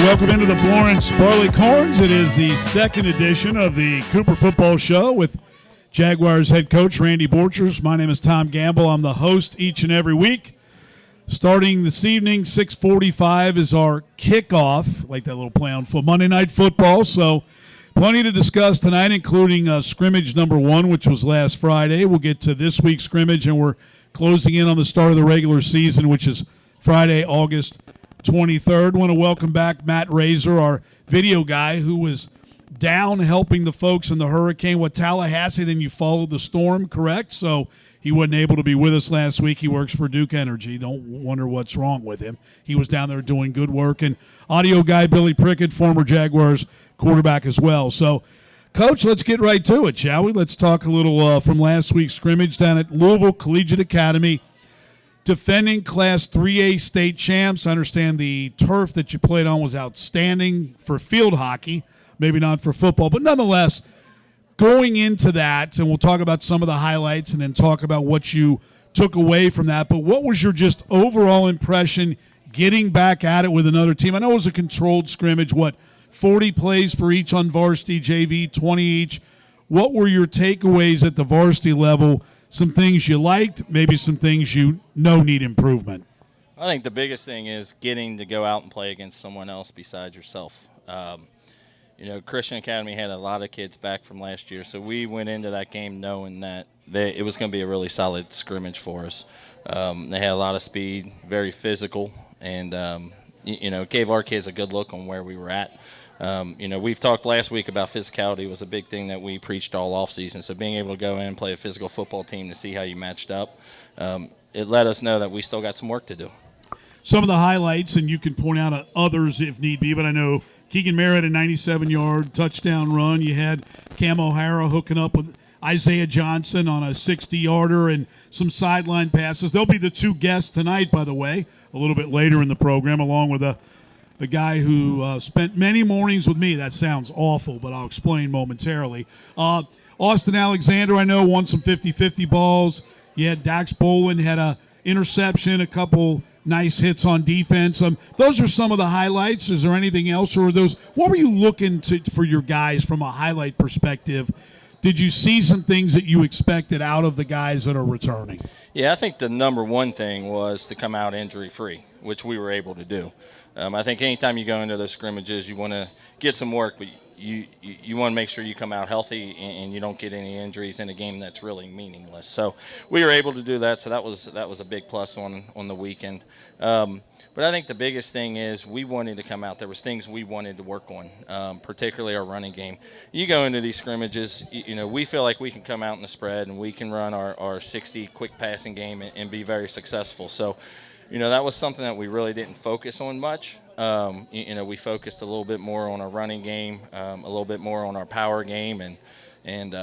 Welcome into the Florence Barleycorns. It is the second edition of the Cooper Football Show with Jaguars head coach Randy Borchers. My name is Tom Gamble. I'm the host each and every week. Starting this evening, 6:45 is our kickoff, like that little play on Monday Night Football. So plenty to discuss tonight, including scrimmage number 1, which was last Friday. We'll get to this week's scrimmage, and we're closing in on the start of the regular season, which is Friday, August 23rd. Want to welcome back Matt Razor, our video guy, who was down helping the folks in the hurricane with Tallahassee. Then you followed the storm, correct? So he wasn't able to be with us last week. He works for Duke Energy. Don't wonder what's wrong with him. He was down there doing good work. And audio guy Billy Prickett, former Jaguars quarterback as well. So, Coach, let's get right to it, shall we? Let's talk a little from last week's scrimmage down at Louisville Collegiate Academy. Defending Class 3A state champs. I understand the turf that you played on was outstanding for field hockey, maybe not for football, but nonetheless, going into that, and we'll talk about some of the highlights and then talk about what you took away from that, but what was your just overall impression getting back at it with another team? I know it was a controlled scrimmage, 40 plays for each on varsity, JV, 20 each. What were your takeaways at the varsity level? Some things you liked, maybe some things you know need improvement. I think the biggest thing is getting to go out and play against someone else besides yourself. Christian Academy had a lot of kids back from last year, so we went into that game knowing that it was going to be a really solid scrimmage for us. They had a lot of speed, very physical, and it gave our kids a good look on where we were at. We've talked last week about physicality was a big thing that we preached all offseason. So being able to go in and play a physical football team to see how you matched up, it let us know that we still got some work to do. Some of the highlights, and you can point out others if need be, but I know Keegan Merritt, a 97-yard touchdown run. You had Cam O'Hara hooking up with Isaiah Johnson on a 60-yarder and some sideline passes. They'll be the two guests tonight, by the way, a little bit later in the program, along with a guy who spent many mornings with me. That sounds awful, but I'll explain momentarily. Austin Alexander, I know, won some 50-50 balls. You had Dax Bolin, had a interception, a couple nice hits on defense. Those are some of the highlights. Is there anything else? Or what were you looking for your guys from a highlight perspective? Did you see some things that you expected out of the guys that are returning? Yeah, I think the number one thing was to come out injury-free, which we were able to do. I think anytime you go into those scrimmages, you want to get some work, but you want to make sure you come out healthy and you don't get any injuries in a game that's really meaningless. So we were able to do that, so that was a big plus on the weekend. But I think the biggest thing is we wanted to come out. There was things we wanted to work on, particularly our running game. You go into these scrimmages, we feel like we can come out in the spread and we can run our 60 quick passing game and be very successful. So, that was something that we really didn't focus on much. We focused a little bit more on our running game, a little bit more on our power game, and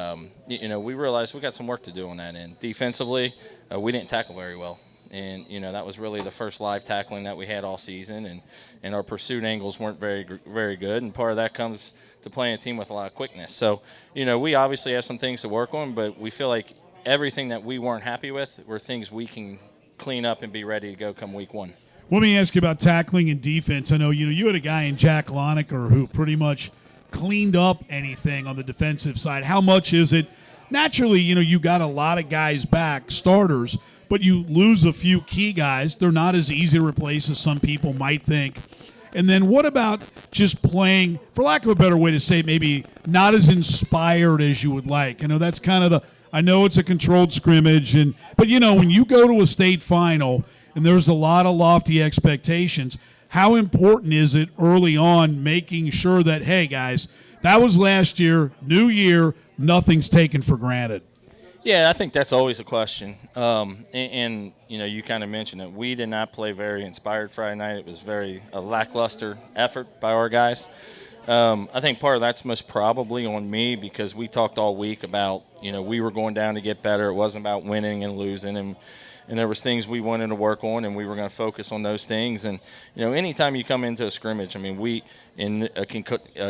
we realized we got some work to do on that end. Defensively, we didn't tackle very well. And, that was really the first live tackling that we had all season, and our pursuit angles weren't very, very good, and part of that comes to playing a team with a lot of quickness. So, we obviously have some things to work on, but we feel like everything that we weren't happy with were things we can clean up and be ready to go come week 1. Let me ask you about tackling and defense. I know you had a guy in Jack Lonecker who pretty much cleaned up anything on the defensive side. How much is it? Naturally, you got a lot of guys back, starters, but you lose a few key guys. They're not as easy to replace as some people might think. And then what about just playing, for lack of a better way to say it, maybe not as inspired as you would like? I know that's kind of I know it's a controlled scrimmage, but when you go to a state final and there's a lot of lofty expectations, how important is it early on making sure that, hey, guys, that was last year, new year, nothing's taken for granted? Yeah, I think that's always a question. And you kind of mentioned it. We did not play very inspired Friday night. It was a lackluster effort by our guys. I think part of that's most probably on me because we talked all week about, we were going down to get better. It wasn't about winning and losing. And there was things we wanted to work on, and we were going to focus on those things. And, anytime you come into a scrimmage, we, in a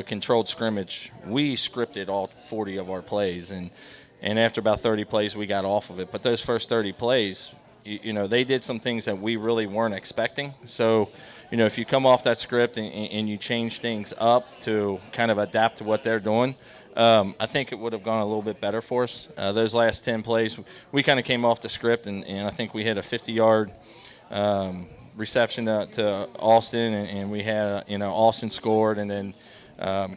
controlled scrimmage, we scripted all 40 of our plays. And after about 30 plays, we got off of it. But those first 30 plays, they did some things that we really weren't expecting. So, if you come off that script and you change things up to kind of adapt to what they're doing, I think it would have gone a little bit better for us. Those last 10 plays, we kind of came off the script, and I think we had a 50-yard reception to Austin, and we had, Austin scored, and then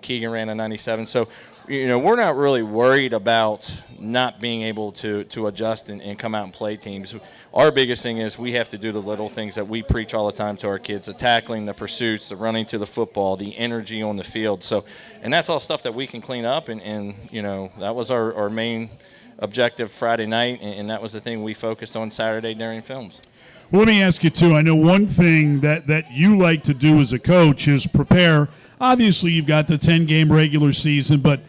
Keegan ran a 97. So, we're not really worried about not being able to adjust and come out and play teams. Our biggest thing is we have to do the little things that we preach all the time to our kids: the tackling, the pursuits, the running to the football, the energy on the field. So, and that's all stuff that we can clean up, and that was our main objective Friday night, and that was the thing we focused on Saturday during films. Well, let me ask you, too. I know one thing that you like to do as a coach is prepare. Obviously, you've got the 10-game regular season, but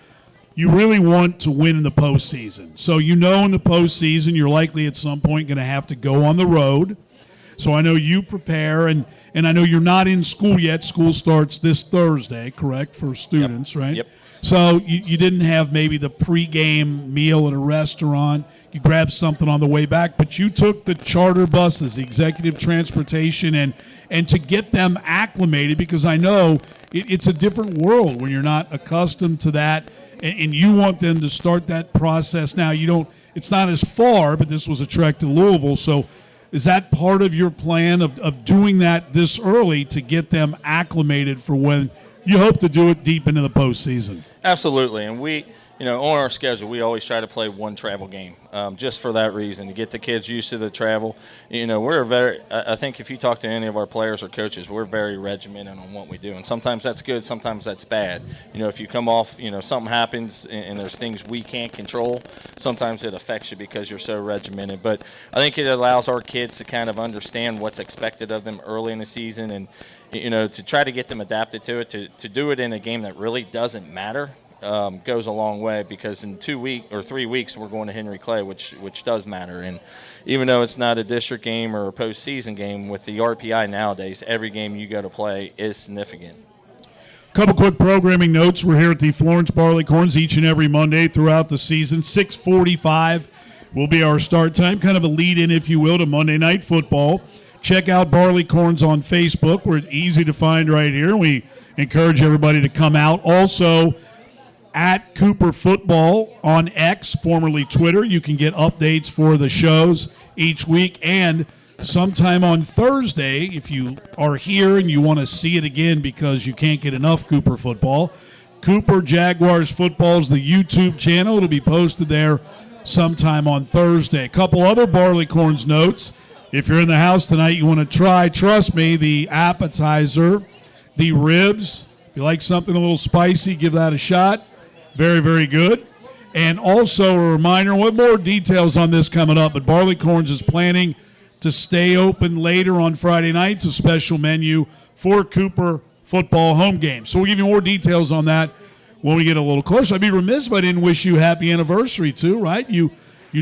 you really want to win in the postseason. So in the postseason, you're likely at some point going to have to go on the road. So I know you prepare, and I know you're not in school yet. School starts this Thursday, correct, for students, Yep. right? Yep. So you didn't have maybe the pregame meal at a restaurant. You grabbed something on the way back, but you took the charter buses, the executive transportation, and to get them acclimated, because I know it's a different world when you're not accustomed to that, and you want them to start that process now. It's not as far, but this was a trek to Louisville, so is that part of your plan of doing that this early to get them acclimated for when you hope to do it deep into the postseason? Absolutely, and we, on our schedule, we always try to play one travel game, just for that reason, to get the kids used to the travel. I think if you talk to any of our players or coaches, we're very regimented on what we do, and sometimes that's good, sometimes that's bad. If you come off, something happens and there's things we can't control, sometimes it affects you because you're so regimented. But I think it allows our kids to kind of understand what's expected of them early in the season, and to try to get them adapted to it, to do it in a game that really doesn't matter. Goes a long way, because in 3 weeks we're going to Henry Clay, which does matter. And even though it's not a district game or a postseason game, with the RPI nowadays, every game you go to play is significant. Couple quick programming notes. We're here at the Florence Barleycorns each and every Monday throughout the season. 6:45 will be our start time, kind of a lead-in, if you will, to Monday Night Football. Check out Barleycorns on Facebook. We're easy to find right here. We encourage everybody to come out. Also, at Cooper Football on X, formerly Twitter, you can get updates for the shows each week. And sometime on Thursday, if you are here and you want to see it again because you can't get enough Cooper Football, Cooper Jaguars Football is the YouTube channel. It'll be posted there sometime on Thursday. A couple other Barleycorns notes. If you're in the house tonight, you want to try, trust me, the appetizer, the ribs. If you like something a little spicy, give that a shot. Very, very good. And also a reminder, what more details on this coming up, but Barleycorns is planning to stay open later on Friday nights, a special menu for Cooper football home games. So we'll give you more details on that when we get a little closer. I'd be remiss if I didn't wish you happy anniversary too, right? You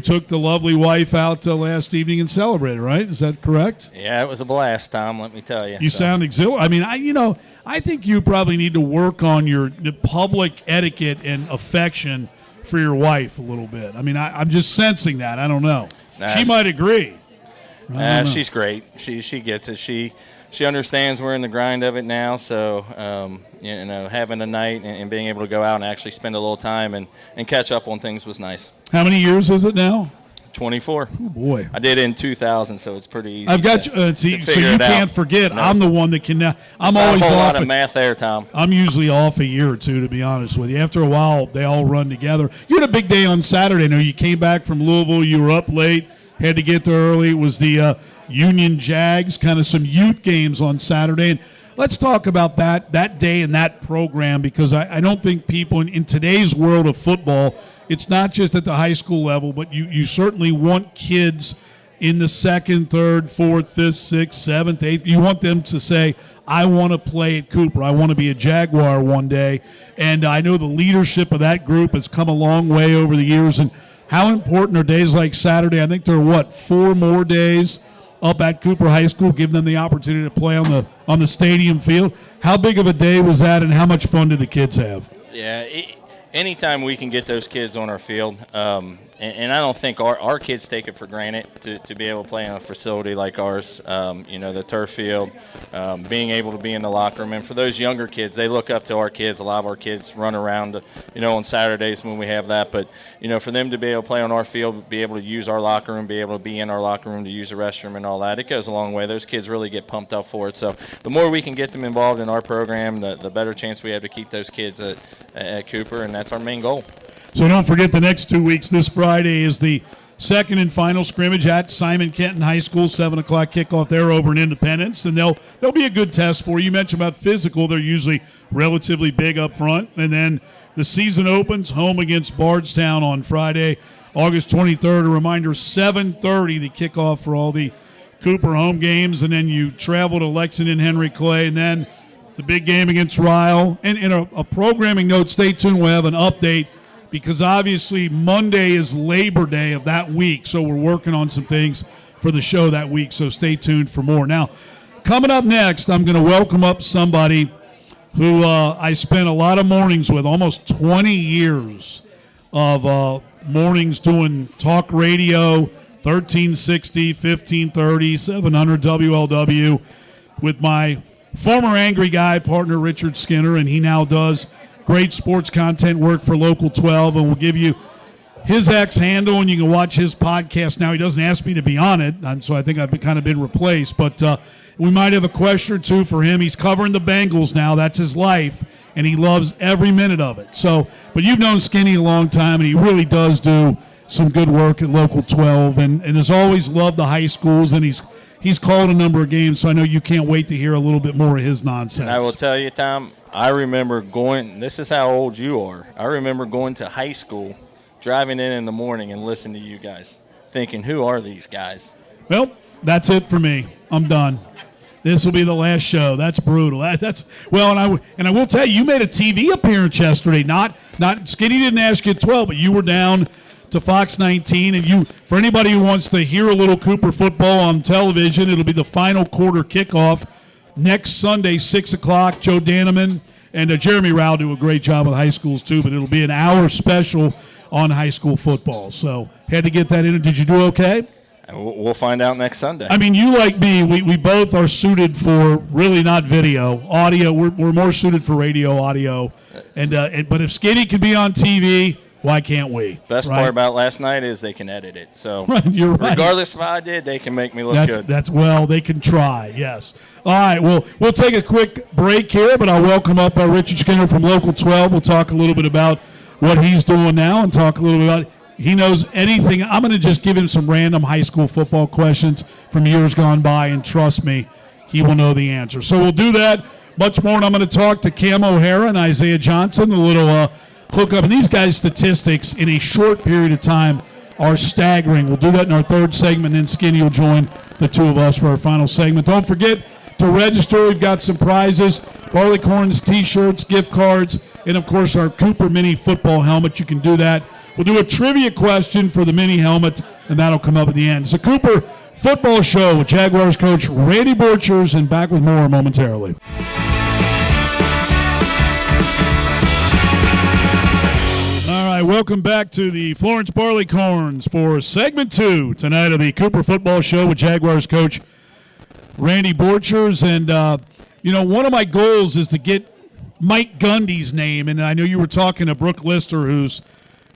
took the lovely wife out last evening and celebrated, right? Is that correct? Yeah, it was a blast, Tom, let me tell you. You sound exhilarated. I mean, I think you probably need to work on your public etiquette and affection for your wife a little bit. I mean, I'm just sensing that. I don't know. She might agree. She's great. She gets it. She understands we're in the grind of it now, so having a night and being able to go out and actually spend a little time and catch up on things was nice. How many years is it now? 24. Oh, boy. I did it in 2000, so it's pretty easy. I've got you. So you can't forget. No. I'm the one that can. I'm always off. A lot of math there, Tom. I'm usually off a year or two, to be honest with you. After a while, they all run together. You had a big day on Saturday. No, you came back from Louisville. You were up late. Had to get there early. It was the Union Jags, kind of some youth games on Saturday. And let's talk about that day and that program, because I don't think people in today's world of football, it's not just at the high school level, but you certainly want kids in the 2nd, 3rd, 4th, 5th, 6th, 7th, 8th. You want them to say, I want to play at Cooper. I want to be a Jaguar one day. And I know the leadership of that group has come a long way over the years. And how important are days like Saturday? I think there are, 4 more days up at Cooper High School, give them the opportunity to play on the stadium field. How big of a day was that, and how much fun did the kids have? Yeah, anytime we can get those kids on our field, and I don't think our kids take it for granted to be able to play in a facility like ours. The turf field, being able to be in the locker room. And for those younger kids, they look up to our kids. A lot of our kids run around, on Saturdays when we have that. But, for them to be able to play on our field, be able to use our locker room, be able to be in our locker room to use the restroom and all that, it goes a long way. Those kids really get pumped up for it. So the more we can get them involved in our program, the better chance we have to keep those kids at Cooper, and that's our main goal. So don't forget the next 2 weeks. This Friday is the second and final scrimmage at Simon Kenton High School, 7 o'clock kickoff there over in Independence. And they'll be a good test for you. You mentioned about physical. They're usually relatively big up front. And then the season opens home against Bardstown on Friday, August 23rd. A reminder, 7:30, the kickoff for all the Cooper home games. And then you travel to Lexington, Henry Clay, and then the big game against Ryle. And in a programming note, stay tuned. We'll have an update, because obviously Monday is Labor Day of that week, so we're working on some things for the show that week, so stay tuned for more. Now, coming up next, I'm going to welcome up somebody who I spent a lot of mornings with, almost 20 years of mornings doing talk radio, 1360, 1530, 700 WLW, with my former Angry Guy partner, Richard Skinner, and he now does great sports content work for Local 12, and we'll give you his X handle, and you can watch his podcast now. He doesn't ask me to be on it, so I think I've kind of been replaced, but we might have a question or two for him. He's covering the Bengals now. That's his life, and he loves every minute of it. But you've known Skinny a long time, and he really does do some good work at Local 12, and has always loved the high schools, and he's called a number of games, so I know you can't wait to hear a little bit more of his nonsense. And I will tell you, Tom, I remember going – this is how old you are. I remember going to high school, driving in the morning and listening to you guys, thinking, who are these guys? Well, that's it for me. I'm done. This will be the last show. That's brutal. And I will tell you, you made a TV appearance yesterday. Not Skinny didn't ask you at 12, but you were down to Fox 19, and for anybody who wants to hear a little Cooper football on television, it'll be the final quarter kickoff next Sunday, 6 o'clock. Joe Daneman and Jeremy Rao do a great job with high schools too, but it'll be an hour special on high school football. So had to get that in. Did you do okay? We'll find out next Sunday. I mean, you like me, we both are suited for really not video, audio. We're more suited for radio, audio. But if Skinny could be on TV, why can't we? Best part about last night is they can edit it. So you're right. Regardless of how I did, they can make me look good. They can try, yes. All right, well, we'll take a quick break here, but I'll welcome up Richard Skinner from Local 12. We'll talk a little bit about what he's doing now and talk a little bit about he knows anything. I'm going to just give him some random high school football questions from years gone by, and trust me, he will know the answer. So we'll do that, much more, and I'm going to talk to Cam O'Hara and Isaiah Johnson, a little hook up. And these guys' statistics in a short period of time are staggering. We'll do that in our third segment, and then Skinny will join the two of us for our final segment. Don't forget to register. We've got some prizes, Barleycorns, T-shirts, gift cards, and, of course, our Cooper Mini football helmet. You can do that. We'll do a trivia question for the mini helmet, and that'll come up at the end. It's a Cooper football show with Jaguars coach Randy Borchers, and back with more momentarily. All right, welcome back to the Florence Barleycorns for segment 2 tonight of the Cooper football show with Jaguars coach Randy Borchers. And, one of my goals is to get Mike Gundy's name, and I know you were talking to Brooke Lister, who's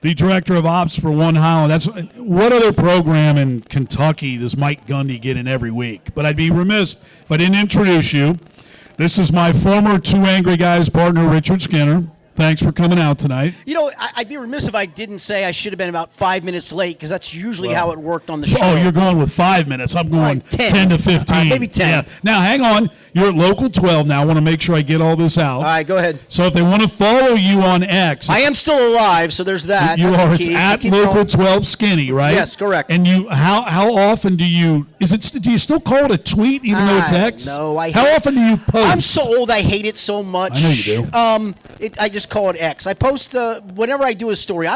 the director of ops for One Holland. What other program in Kentucky does Mike Gundy get in every week? But I'd be remiss if I didn't introduce you. This is my former Two Angry Guys partner, Richard Skinner. Thanks for coming out tonight. I'd be remiss if I didn't say I should have been about 5 minutes late, because that's usually how it worked on the show. Oh, you're going with 5 minutes. I'm going 10 to 15. Maybe 10. Yeah. Now, hang on. You're at Local 12 now. I want to make sure I get all this out. All right, go ahead. So if they want to follow you on X. I am still alive, so there's that. It's at Local 12 Skinny, right? Yes, correct. And how often do you still call it a tweet even though it's X? No, How often do you post? I'm so old, I hate it so much. I know you do. I just call it X. I post whenever I do a story.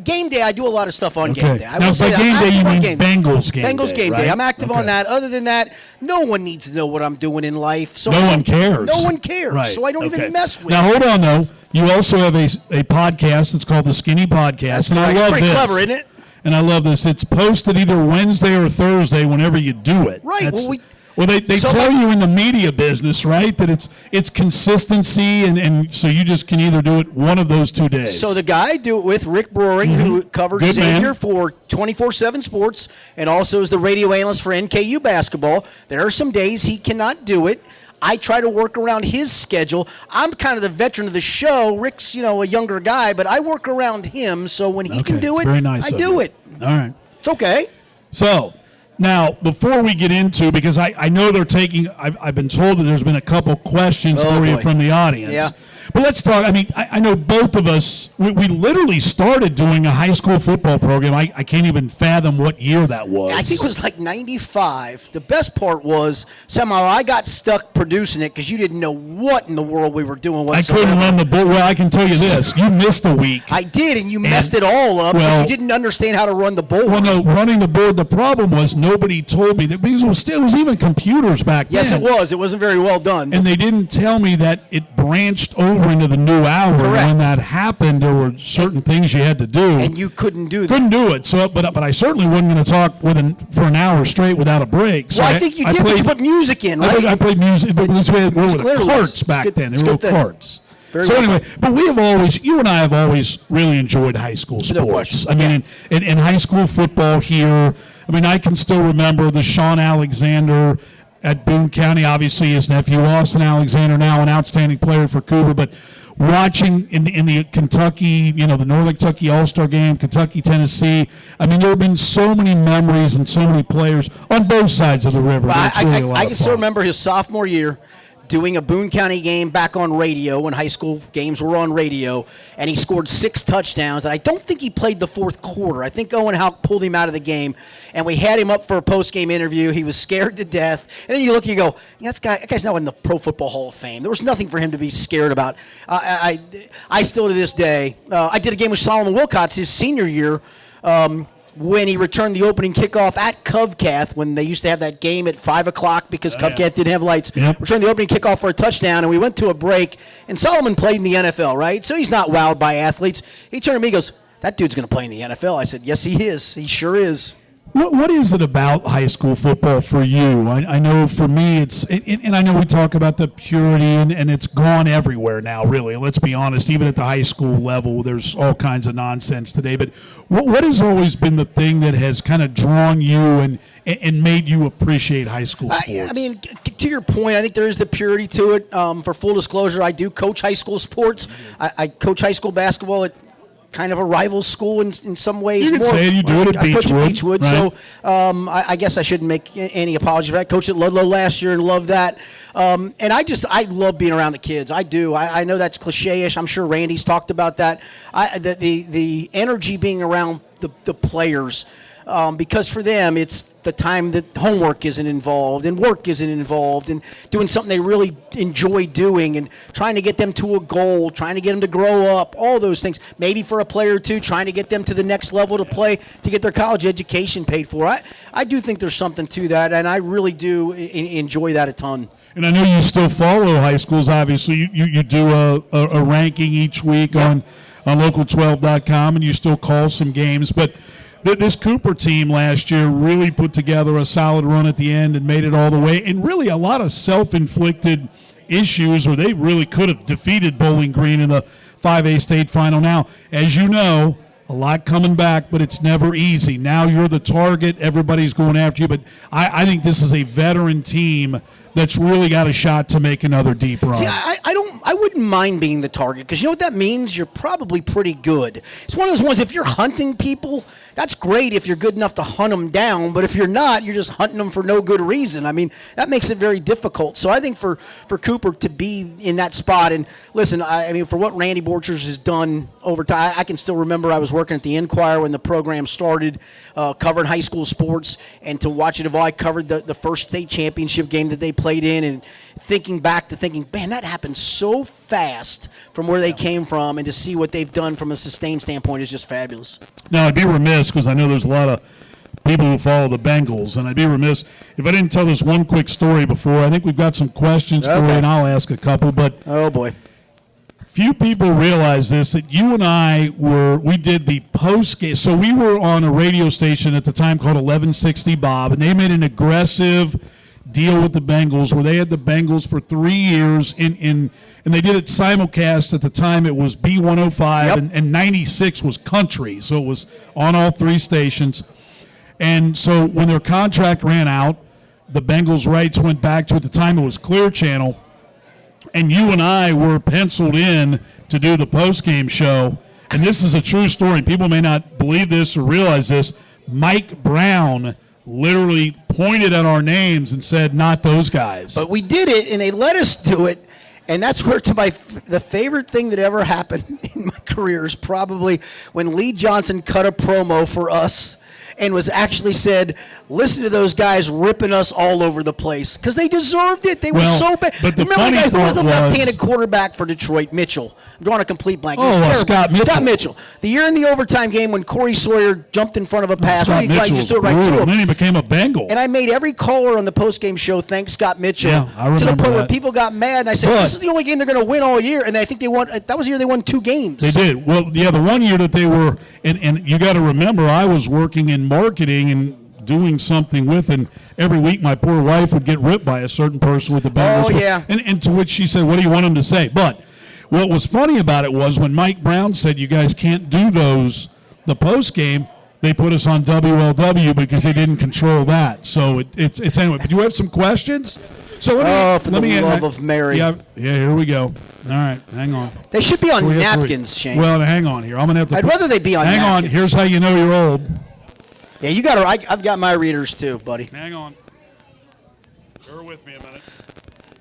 Game day, I do a lot of stuff on game day. Now, by game day, you mean Bengals game day. Bengals game day. I'm active on that. Other than that, no one needs to know what I'm doing in life. So no one cares. No one cares. Right. So I don't even mess with it. Now, hold on, though. You also have a podcast that's called the Skinny Podcast. That's and right. I love it's pretty this. clever, isn't it? and I love this. It's posted either Wednesday or Thursday whenever you do it. Right. Well, they tell you in the media business, right, that it's consistency, and so you just can either do it one of those 2 days. So the guy I do it with, Rick Broering, who covers Xavier for 24/7 Sports and also is the radio analyst for NKU basketball. There are some days he cannot do it. I try to work around his schedule. I'm kind of the veteran of the show. Rick's, a younger guy, but I work around him, so when he can do it, very nice I do it. All right. It's okay. So, now, before we get into, because I know they're taking, I've been told that there's been a couple questions for you from the audience. Yeah. But let's talk. I mean, I know both of us, we literally started doing a high school football program. I can't even fathom what year that was. I think it was like 95. The best part was somehow I got stuck producing it because you didn't know what in the world we were doing whatsoever. I couldn't run the board. Well, I can tell you this. You missed a week. I did, and you messed it all up because you didn't understand how to run the board. Well, no, running the board, the problem was nobody told me that, because it was even computers back then. Yes, it was. It wasn't very well done. And they didn't tell me that it branched over into the new hour. Correct. When that happened, there were certain things you had to do. And you couldn't do that. Couldn't do it. So, but I certainly wasn't going to talk for an hour straight without a break. So I think you did, but you put music in, right? I played music, but we had carts back then. There were carts. So anyway, but you and I have always really enjoyed high school sports. No question. I mean, in high school football here, I mean, I can still remember the Sean Alexander at Boone County, obviously his nephew Austin Alexander, now an outstanding player for Cooper, but watching in the Kentucky, the Northern Kentucky All-Star game, Kentucky, Tennessee, I mean, there have been so many memories and so many players on both sides of the river. I can still remember his sophomore year doing a Boone County game back on radio when high school games were on radio, and he scored 6 touchdowns. And I don't think he played the fourth quarter. I think Owen Houck pulled him out of the game, and we had him up for a post-game interview. He was scared to death. And then you look and you go, that guy's now in the Pro Football Hall of Fame. There was nothing for him to be scared about. I still to this day, I did a game with Solomon Wilcots his senior year, when he returned the opening kickoff at Covcath, when they used to have that game at 5 o'clock because Covcath didn't have lights. Yep. Returned the opening kickoff for a touchdown, and we went to a break. And Solomon played in the NFL, right? So he's not wowed by athletes. He turned to me and goes, that dude's going to play in the NFL. I said, yes, he is. He sure is. What is it about high school football for you? I know for me it's, and I know we talk about the purity, and it's gone everywhere now, really. Let's be honest, even at the high school level, there's all kinds of nonsense today. But what has always been the thing that has kind of drawn you and made you appreciate high school sports? I mean, to your point, I think there is the purity to it. For full disclosure, I do coach high school sports. I coach high school basketball at kind of a rival school in some ways. You can say you do it at I coach at Beechwood, right? So I guess I shouldn't make any apology for that. I coached at Ludlow last year and loved that. And I love being around the kids. I do. I know that's cliche-ish. I'm sure Randy's talked about that. The energy being around the players. Because for them, it's the time that homework isn't involved and work isn't involved and doing something they really enjoy doing and trying to get them to a goal, trying to get them to grow up, all those things. Maybe for a player or two, trying to get them to the next level to play to get their college education paid for. I do think there's something to that, and I really do enjoy that a ton. And I know you still follow high schools, obviously. You do a ranking each week on local12.com, and you still call some games. But this Cooper team last year really put together a solid run at the end and made it all the way. And really a lot of self-inflicted issues, or they really could have defeated Bowling Green in the 5A state final. Now, as you know, a lot coming back, but it's never easy. Now you're the target. Everybody's going after you. But I think this is a veteran team that's really got a shot to make another deep run. See, I wouldn't mind being the target, because you know what that means? You're probably pretty good. It's one of those ones, if you're hunting people, that's great if you're good enough to hunt them down, but if you're not, you're just hunting them for no good reason. I mean, that makes it very difficult. So I think for Cooper to be in that spot, and listen, I mean, for what Randy Borchers has done over time, I can still remember I was working at the Enquirer when the program started, covering high school sports, and to watch it evolve. I covered the first state championship game that they played in, and thinking, man, that happened so fast from where they came from, and to see what they've done from a sustained standpoint is just fabulous. Now, I'd be remiss, because I know there's a lot of people who follow the Bengals, and I'd be remiss if I didn't tell this one quick story before. I think we've got some questions for you, and I'll ask a couple. But oh boy, few people realize this, that you and I we did the post game. So we were on a radio station at the time called 1160 Bob, and they made an aggressive deal with the Bengals where they had the Bengals for 3 years and they did it simulcast. At the time it was B105 and 96 was country, so it was on all 3 stations. And so when their contract ran out, the Bengals rights went back to, at the time it was Clear Channel, and you and I were penciled in to do the post-game show. And this is a true story. People may not believe this or realize this. Mike Brown literally pointed at our names and said, not those guys. But we did it, and they let us do it. And that's where the favorite thing that ever happened in my career is probably when Lee Johnson cut a promo for us and was actually said, listen to those guys ripping us all over the place. Because they deserved it. They were so bad. But the Remember funny who was the part left-handed quarterback for Detroit? Mitchell. I'm drawing a complete blank. He was Scott terrible. Mitchell. Scott Mitchell. The year in the overtime game when Corey Sawyer jumped in front of a pass. Scott Mitchell just was threw it right brutal. to him. And then he became a Bengal. And I made every caller on the post-game show thank Scott Mitchell. Yeah, I remember to the point where that. people got mad. And I said, this is the only game they're going to win all year. And I think they won. That was the year they won 2 games. They did. Well, yeah, the one year that they were, and you got to remember, I was working in marketing and doing something with, and every week my poor wife would get ripped by a certain person with the Bengals. Oh, yeah. And to which she said, what do you want him to say? But what was funny about it was when Mike Brown said, you guys can't do the post game, they put us on WLW because they didn't control that. So it's anyway. But you have some questions? So for the love of Mary. Yeah, here we go. All right, hang on. They should be on napkins, Shane. Well, hang on here. I'm gonna have to. I'd rather they be on napkins. Hang on. Here's how you know you're old. Yeah, you got to. I've got my readers too, buddy. Hang on. Bear with me a minute.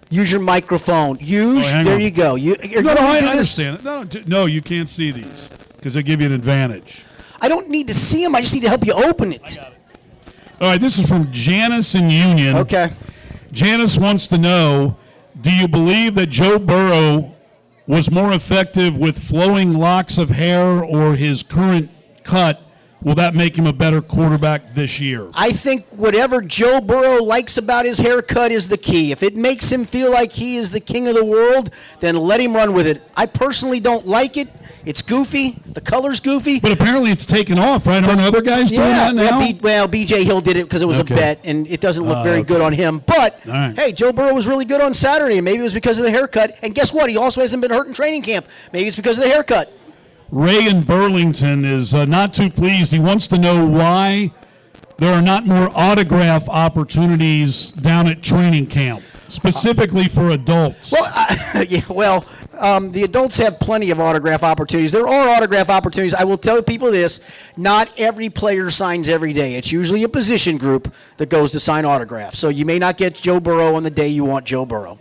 Use your microphone. There you go. I understand. No, you can't see these because they give you an advantage. I don't need to see them. I just need to help you open it. I got it. All right, this is from Janice in Union. Okay. Janice wants to know, do you believe that Joe Burrow was more effective with flowing locks of hair or his current cut? Will that make him a better quarterback this year? I think whatever Joe Burrow likes about his haircut is the key. If it makes him feel like he is the king of the world, then let him run with it. I personally don't like it. It's goofy. The color's goofy. But apparently it's taken off, right? Aren't other guys doing that now? Well, B.J. Hill did it because it was a bet, and it doesn't look very good on him. But, hey, Joe Burrow was really good on Saturday, and maybe it was because of the haircut. And guess what? He also hasn't been hurt in training camp. Maybe it's because of the haircut. Ray in Burlington is not too pleased. He wants to know why there are not more autograph opportunities down at training camp, specifically for adults. Well, the adults have plenty of autograph opportunities. There are autograph opportunities. I will tell people this, not every player signs every day. It's usually a position group that goes to sign autographs. So you may not get Joe Burrow on the day you want Joe Burrow.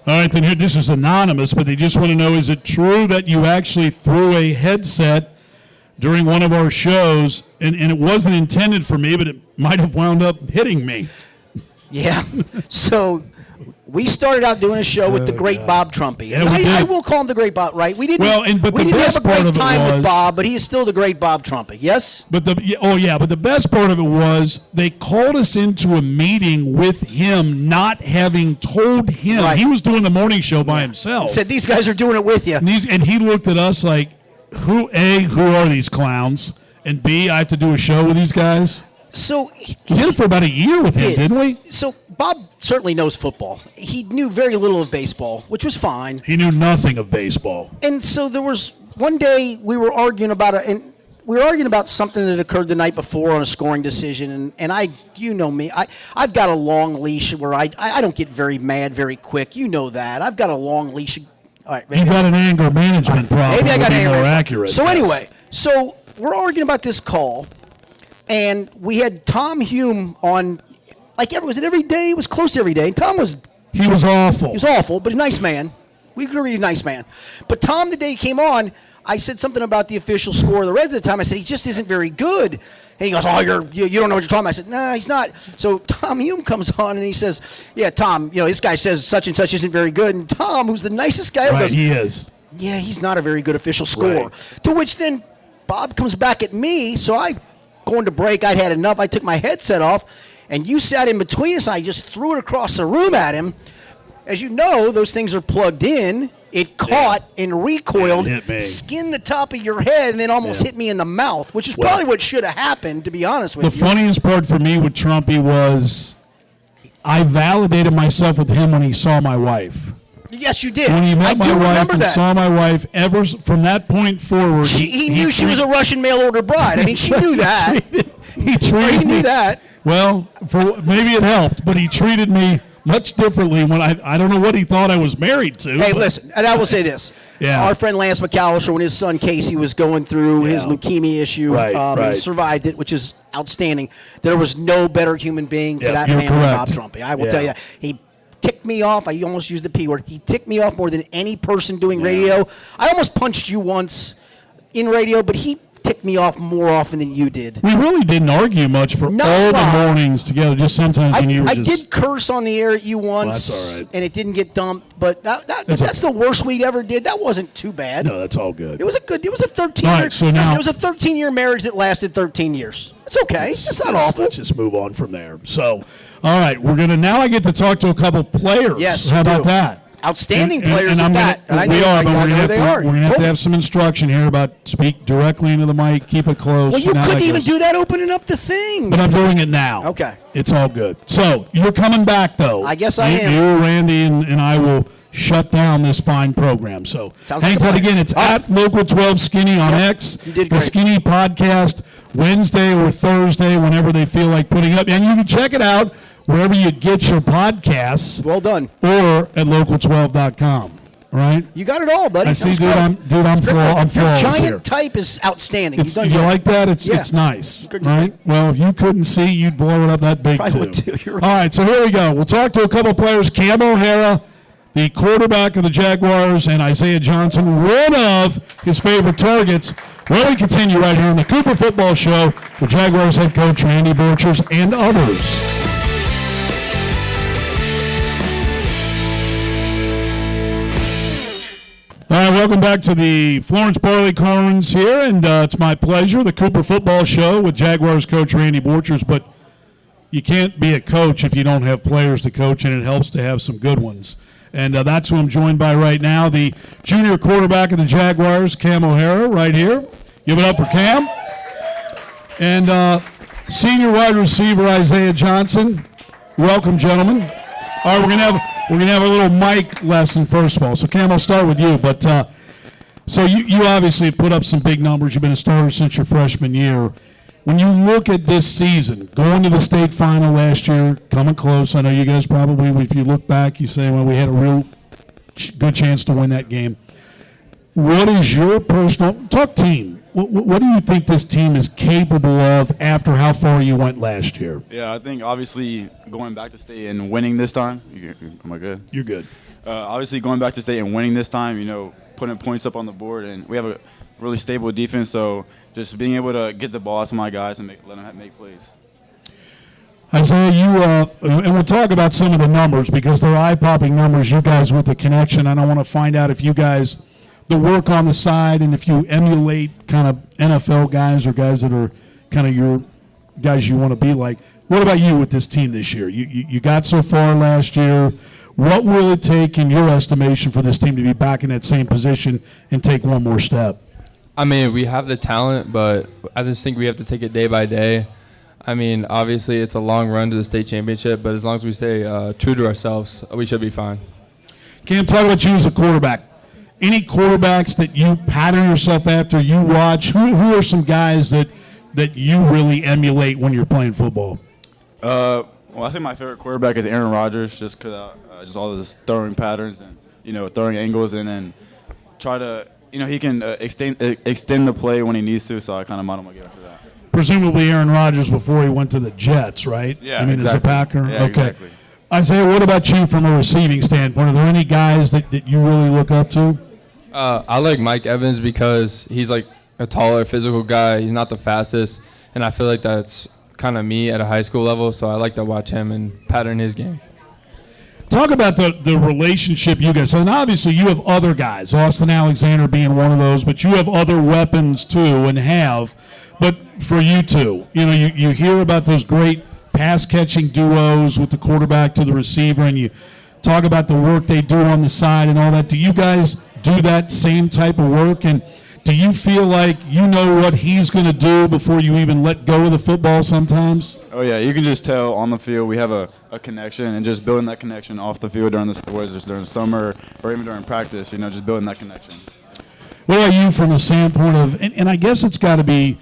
All right, then here, this is anonymous, but they just want to know, is it true that you actually threw a headset during one of our shows, and it wasn't intended for me, but it might have wound up hitting me? Yeah. So we started out doing a show with the great Bob Trumpy. Yeah, we did. I will call him the great Bob, right? We didn't have a great time with Bob, but he is still the great Bob Trumpy. Yes? But the best part of it was they called us into a meeting with him, not having told him. Right. He was doing the morning show by himself. Said, these guys are doing it with you. And he looked at us like, who are these clowns? And B, I have to do a show with these guys? So we did it for about a year with him, didn't we? So Bob certainly knows football. He knew very little of baseball, which was fine. He knew nothing of baseball. And so there was one day we were arguing about it, and we were arguing about something that occurred the night before on a scoring decision. And I, you know me, I've got a long leash where I don't get very mad very quick. You know that. I've got a long leash. All right, you've got an anger management problem. Maybe I got anger management. Accurate. So anyway, we're arguing about this call. And we had Tom Hume on, was it every day? It was close to every day. Tom was... He was awful. He was awful, but a nice man. We agree he's a nice man. But the day he came on, I said something about the official score of the Reds at the time. I said, he just isn't very good. And he goes, you don't know what you're talking about. I said, nah, he's not. So Tom Hume comes on and he says, yeah, Tom, this guy says such and such isn't very good. And Tom, who's the nicest guy, goes, he is. Yeah, he's not a very good official score. Right. To which then Bob comes back at me, so going to break, I'd had enough. I took my headset off, and you sat in between us, and I just threw it across the room at him. As you know, those things are plugged in, It caught and recoiled, hit me. skinned the top of your head, and then almost hit me in the mouth, which is probably what should have happened, to be honest with you. The funniest part for me with Trumpy was I validated myself with him when he saw my wife. Yes, you did. When he met my wife and that. saw my wife, ever from that point forward, he knew she was a Russian mail-order bride. I mean, she knew that. He treated He knew me, that. Well, maybe it helped, but he treated me much differently when I don't know what he thought I was married to. Hey, listen, and I will say this. Yeah. Our friend Lance McAllister, when his son Casey was going through his leukemia issue, right. he survived it, which is outstanding. There was no better human being to that you're man than Bob correct. Trumpy. I will tell you that. He ticked me off. I almost used the P word. He ticked me off more than any person doing radio. I almost punched you once in radio, but he ticked me off more often than you did. We really didn't argue much for all the mornings together, just sometimes when you were I did curse on the air at you once, that's all right. and it didn't get dumped, but that's the worst we ever did. That wasn't too bad. No, that's all good. It was a 13-year. All right, so now, it was a 13-year marriage that lasted 13 years. It's okay. It's not awful. Let's just move on from there. So, all right, now I get to talk to a couple players. Yes, how about that? Outstanding players and at that. We are, but we're going to have to to have some instruction here about speak directly into the mic, keep it close. Well, you couldn't even do that opening up the thing. But I'm doing it now. Okay. It's all good. So, you're coming back, though. I guess I am. You, Randy, and I will shut down this fine program. So, hang tight again. It's at Local 12 Skinny on X. You did the great. Skinny Podcast, Wednesday or Thursday, whenever they feel like putting up. And you can check it out wherever you get your podcasts. Well done. Or at local12.com. Right? You got it all, buddy. I see, dude. I'm flawless Your here. giant type is outstanding. You like that? It's nice, right? Well, if you couldn't see, you'd blow it up that big Probably too. would too. You're right. All right, so here we go. We'll talk to a couple players. Cam O'Hara, the quarterback of the Jaguars, and Isaiah Johnson, one of his favorite targets. Well, we continue right here on the Cooper Football Show with Jaguars head coach Randy Borchers and others. All right, welcome back to the Florence Barleycorns here, and it's my pleasure, the Cooper Football Show with Jaguars coach Randy Borchers, but you can't be a coach if you don't have players to coach, and it helps to have some good ones. And that's who I'm joined by right now, the junior quarterback of the Jaguars, Cam O'Hara, right here. Give it up for Cam. And senior wide receiver, Isaiah Johnson. Welcome, gentlemen. All right, we're gonna have a little mic lesson first of all. So Cam, I'll start with you. But so you obviously put up some big numbers. You've been a starter since your freshman year. When you look at this season, going to the state final last year, coming close. I know you guys probably, if you look back, you say, well, we had a real good chance to win that game. What is your personal team? What do you think this team is capable of after how far you went last year? Yeah, I think obviously going back to state and winning this time. Am I good? You're good. Obviously going back to state and winning this time, putting points up on the board, and we have a really stable defense, so just being able to get the ball to my guys and let them make plays. Isaiah, and we'll talk about some of the numbers because they're eye-popping numbers, you guys with the connection. And I want to find out if you guys, the work on the side, and if you emulate kind of NFL guys or guys that are kind of your guys you want to be like. What about you with this team this year? You got so far last year. What will it take, in your estimation, for this team to be back in that same position and take one more step? I mean, we have the talent, but I just think we have to take it day by day. I mean, obviously it's a long run to the state championship, but as long as we stay true to ourselves, we should be fine. Cam, talk about you as a quarterback. Any quarterbacks that you pattern yourself after, you watch? Who are some guys that you really emulate when you're playing football? Well, I think my favorite quarterback is Aaron Rodgers, just because just all of his throwing patterns and throwing angles, and then try to he can extend the play when he needs to. So I kind of model my game after that. Presumably Aaron Rodgers before he went to the Jets, right? Yeah, I mean, exactly. as a Packer. Yeah, okay. Exactly. Isaiah, what about you from a receiving standpoint? Are there any guys that you really look up to? I like Mike Evans because he's like a taller, physical guy. He's not the fastest, and I feel like that's kind of me at a high school level, so I like to watch him and pattern his game. Talk about the relationship you guys. And obviously you have other guys, Austin Alexander being one of those, but you have other weapons too and have. But for you two, you hear about those great pass-catching duos with the quarterback to the receiver, and talk about the work they do on the side and all that. Do you guys do that same type of work? And do you feel like you know what he's going to do before you even let go of the football sometimes? Oh, yeah, you can just tell on the field we have a connection, and just building that connection off the field during during the summer or even during practice, just building that connection. What about you from the standpoint of, and I guess it's got to be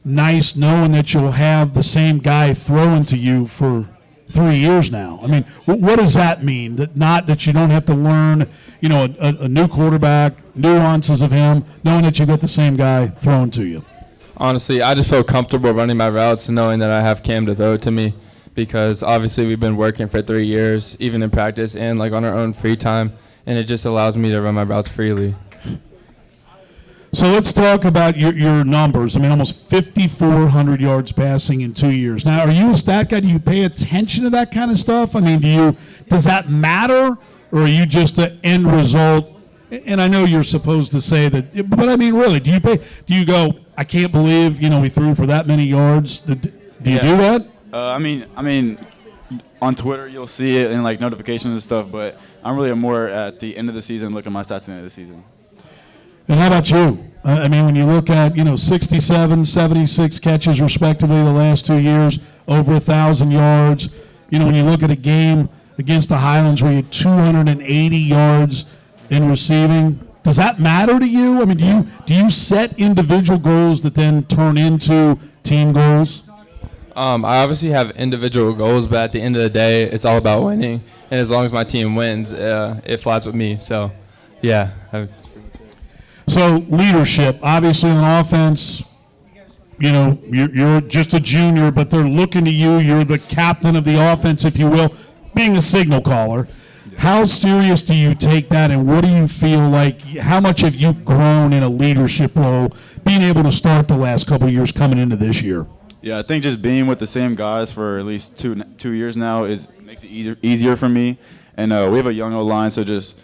nice knowing that you'll have the same guy throwing to you for 3 years now. I mean, what does that mean? That you don't have to learn, a new quarterback, nuances of him, knowing that you got the same guy throwing to you. Honestly, I just feel comfortable running my routes knowing that I have Cam to throw to me, because obviously we've been working for 3 years, even in practice and like on our own free time, and it just allows me to run my routes freely. So let's talk about your numbers. I mean, almost 5,400 yards passing in 2 years. Now, are you a stat guy? Do you pay attention to that kind of stuff? I mean, does that matter, or are you just an end result? And I know you're supposed to say that, but I mean, really, do you go, I can't believe, we threw for that many yards? Do you do that? I mean, on Twitter you'll see it in like notifications and stuff, but I'm really more at the end of the season, look at my stats at the end of the season. And how about you? I mean, when you look at, 67, 76 catches respectively the last 2 years, over 1,000 yards. When you look at a game against the Highlands where you had 280 yards in receiving, does that matter to you? I mean, do you set individual goals that then turn into team goals? I obviously have individual goals, but at the end of the day, it's all about winning. And as long as my team wins, it flies with me. So, yeah. So leadership, obviously on offense, you're just a junior, but they're looking to you. You're the captain of the offense, if you will, being a signal caller. How serious do you take that, and what do you feel like? How much have you grown in a leadership role, being able to start the last couple of years coming into this year? Yeah, I think just being with the same guys for at least two years now makes it easier for me. And we have a young O-line, so just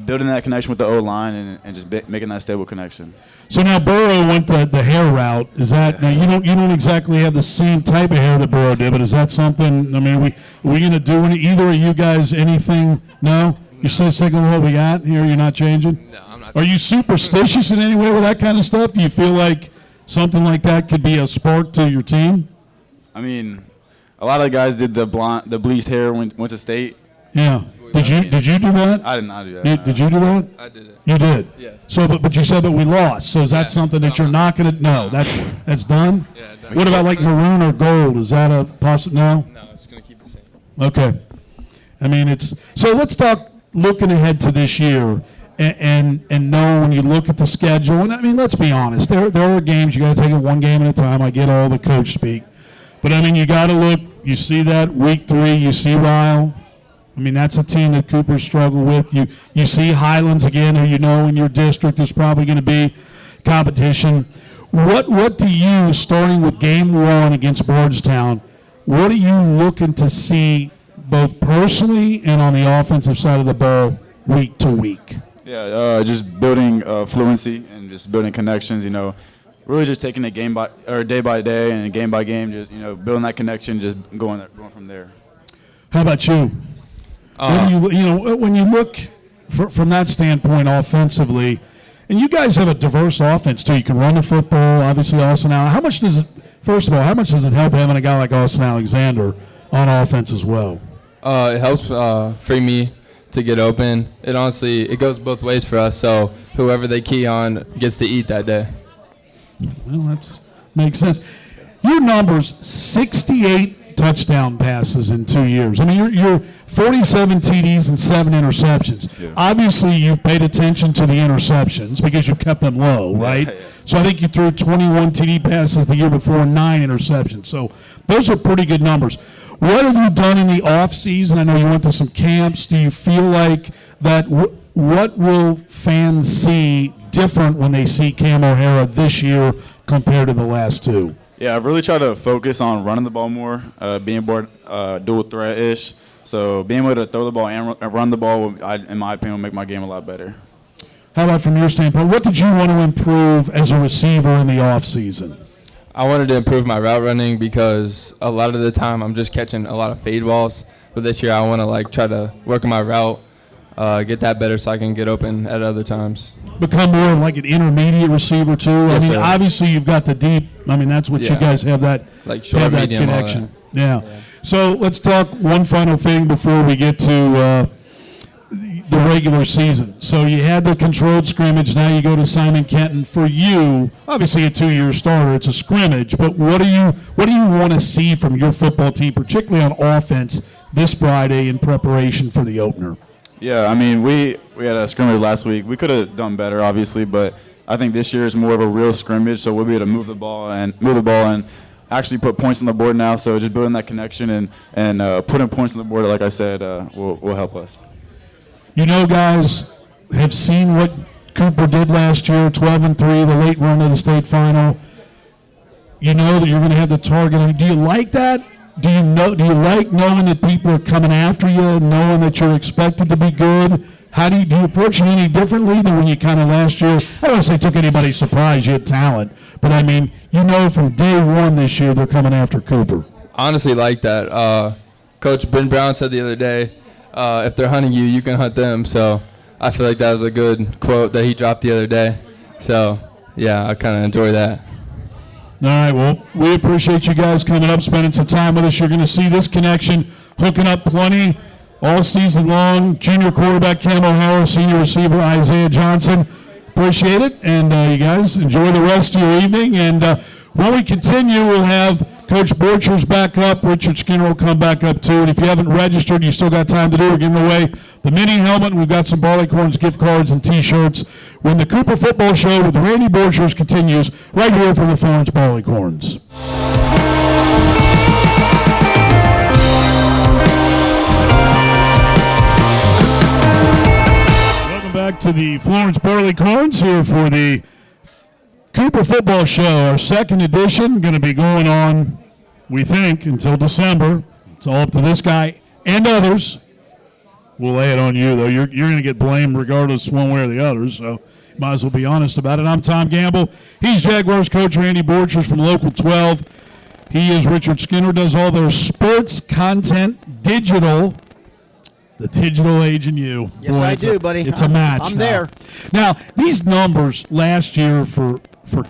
building that connection with the O-line and just making that stable connection. So now Burrow went the hair route. Is that now you don't exactly have the same type of hair that Burrow did, but is that something? I mean, are we going to do either of you guys anything? No, you're still sticking with what we got here. You're not changing. No, I'm not. Are you superstitious in any way with that kind of stuff? Do you feel like something like that could be a spark to your team? I mean, a lot of the guys did the bleached hair when went to state. Yeah. Did you do that? I did not do that. Did you do that? I did it. You did. Yeah. So, but you said that we lost. So is that something that you're not going to? No, that's done. Yeah, done. What about like maroon or gold? Is that a possible? No. No, I'm just going to keep it same. Okay. I mean, so let's talk looking ahead to this year and know when you look at the schedule. And I mean, let's be honest. There are games you got to take it one game at a time. I get all the coach speak, but I mean, you got to look. You see that week 3. You see Ryle. I mean, that's a team that Cooper's struggled with. You see Highlands again, who in your district is probably going to be competition. What do you, starting with game 1 against Bardstown, what are you looking to see both personally and on the offensive side of the ball week to week? Yeah, just building fluency and just building connections. Really just taking it day by day and game by game. Just building that connection, just going from there. How about you? What do you when you look from that standpoint offensively, and you guys have a diverse offense too. You can run the football, obviously. Austin Allen. How much does it help having a guy like Austin Alexander on offense as well? It helps free me to get open. It goes both ways for us. So whoever they key on gets to eat that day. Well, that makes sense. Your numbers: 68 touchdown passes in 2 years. I mean, you're 47 TDs and 7 interceptions. Yeah. Obviously, you've paid attention to the interceptions because you've kept them low, right? Yeah. So I think you threw 21 TD passes the year before, 9 interceptions. So those are pretty good numbers. What have you done in the off season? I know you went to some camps. Do you feel like that? What will fans see different when they see Cam O'Hara this year compared to the last 2? Yeah, I've really tried to focus on running the ball more, being more dual threat-ish. So being able to throw the ball and run the ball, in my opinion, will make my game a lot better. How about from your standpoint? What did you want to improve as a receiver in the offseason? I wanted to improve my route running because a lot of the time I'm just catching a lot of fade balls But this year I want to try to work on my route, get that better so I can get open at other times. Become more of like an intermediate receiver too. Yes, I mean, sir. Obviously you've got the deep. I mean, that's what you Yeah. guys have that Short, have that medium, all connection. that. Yeah. So let's talk one final thing before we get to the regular season. So you had the controlled scrimmage. Now you go to Simon Kenton. For you, obviously a 2-year starter, it's a scrimmage. But what do you want to see from your football team, particularly on offense, this Friday in preparation for the opener? Yeah, I mean, we had a scrimmage last week. We could have done better, obviously, but I think this year is more of a real scrimmage, so we'll be able to move the ball and actually put points on the board now. So just building that connection and putting points on the board, like I said, will help us. You know, guys have seen what Cooper did last year, 12-3, the late run of the state final. You know that you're going to have the target. I mean, do you like that? Do you like knowing that people are coming after you, knowing that you're expected to be good? How do you approach it any differently than when you kind of last year? I don't want to say took anybody surprised, you had talent, but I mean, you know from day one this year they're coming after Cooper. Honestly, like that. Coach Ben Brown said the other day, if they're hunting you, you can hunt them. So I feel like that was a good quote that he dropped the other day. So, yeah, I kind of enjoy that. All right, well, we appreciate you guys coming up, spending some time with us. You're going to see this connection hooking up plenty all season long. Junior quarterback Cam O'Hara, senior receiver Isaiah Johnson. Appreciate it, and you guys enjoy the rest of your evening. And when we continue, we'll have Coach Borchers back up. Richard Skinner will come back up too. And if you haven't registered, you still got time to do it. We're giving away the mini helmet. We've got some Barleycorns gift cards and T-shirts. When the Cooper Football Show with Randy Borchers continues right here from the Florence Barleycorns. Welcome back to the Florence Barleycorns here for the Cooper Football Show, our second edition, going to be going on, we think, until December. It's all up to this guy and others. We'll lay it on you, though. You're going to get blamed regardless one way or the other, so might as well be honest about it. I'm Tom Gamble. He's Jaguars coach Randy Borchers from Local 12. He is Richard Skinner, does all their sports content digital. The digital age in you. Yes, boy, I do, buddy. It's a match. I'm now. there. Now, these numbers last year for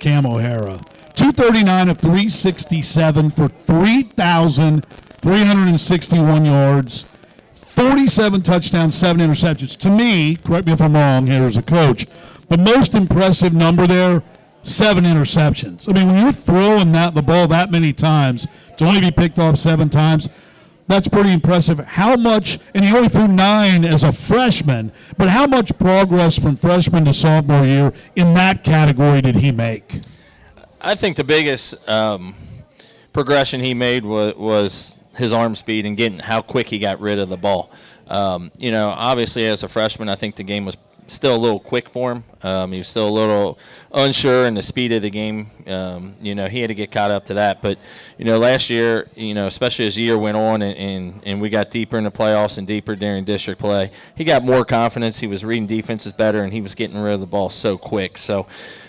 Cam O'Hara, 239 of 367 for 3,361 yards, 47 touchdowns, 7 interceptions. To me, correct me if I'm wrong here as a coach, the most impressive number there, 7 interceptions. I mean, when you're throwing the ball that many times, to only be picked off 7 times, that's pretty impressive. How much, and he only threw 9 as a freshman, but how much progress from freshman to sophomore year in that category did he make? I think the biggest progression he made was his arm speed and getting how quick he got rid of the ball. Obviously as a freshman, I think the game was still a little quick for him. He was still a little unsure in the speed of the game. He had to get caught up to that. But, last year, especially as the year went on and we got deeper in the playoffs and deeper during district play, he got more confidence. He was reading defenses better, and he was getting rid of the ball so quick. So,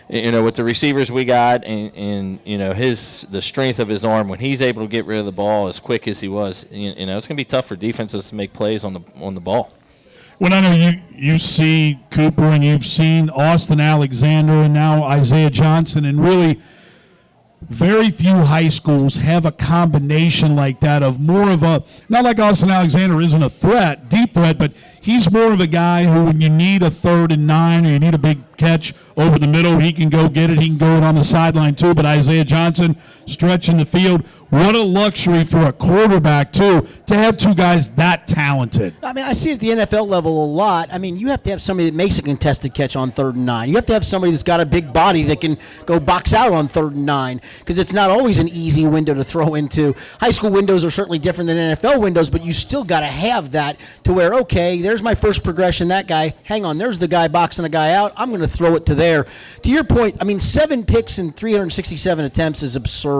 with the receivers we got and the strength of his arm, when he's able to get rid of the ball as quick as he was, it's going to be tough for defenses to make plays on the ball. Well, I know you see Cooper and you've seen Austin Alexander and now Isaiah Johnson, and really very few high schools have a combination like that of more of a, not like Austin Alexander isn't a threat, deep threat, but he's more of a guy who when you need a 3rd and 9 or you need a big catch over the middle, he can go get it. He can go it on the sideline too, but Isaiah Johnson stretching the field. What a luxury for a quarterback, too, to have 2 guys that talented. I mean, I see it at the NFL level a lot. I mean, you have to have somebody that makes a contested catch on 3rd and 9. You have to have somebody that's got a big body that can go box out on 3rd and 9 because it's not always an easy window to throw into. High school windows are certainly different than NFL windows, but you still got to have that to where, okay, there's my first progression, that guy. Hang on, there's the guy boxing a guy out. I'm going to throw it to there. To your point, I mean, 7 picks in 367 attempts is absurd.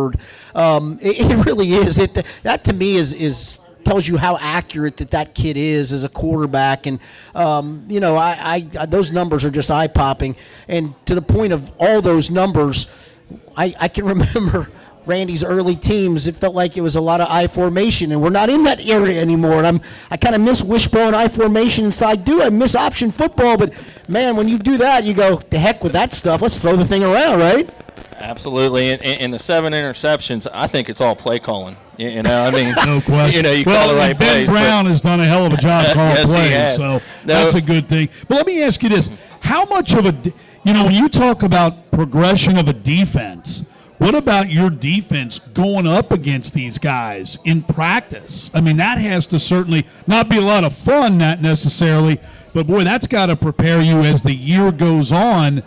It really is. That to me is tells you how accurate that kid is as a quarterback, and I those numbers are just eye popping. And to the point of all those numbers, I can remember Randy's early teams, it felt like it was a lot of I formation, and we're not in that area anymore. And I kind of miss wishbone I formation, so I miss option football. But man, when you do that, you go, to heck with that stuff. Let's throw the thing around, right? Absolutely, and the 7 interceptions, I think it's all play calling. You know, I mean, No question. you call the right Ben plays. Brown has done a hell of a job calling Yes, he plays, has. so that's a good thing. But let me ask you this: how much of when you talk about progression of a defense, what about your defense going up against these guys in practice? I mean, that has to certainly not be a lot of fun, not necessarily, but boy, that's got to prepare you as the year goes on,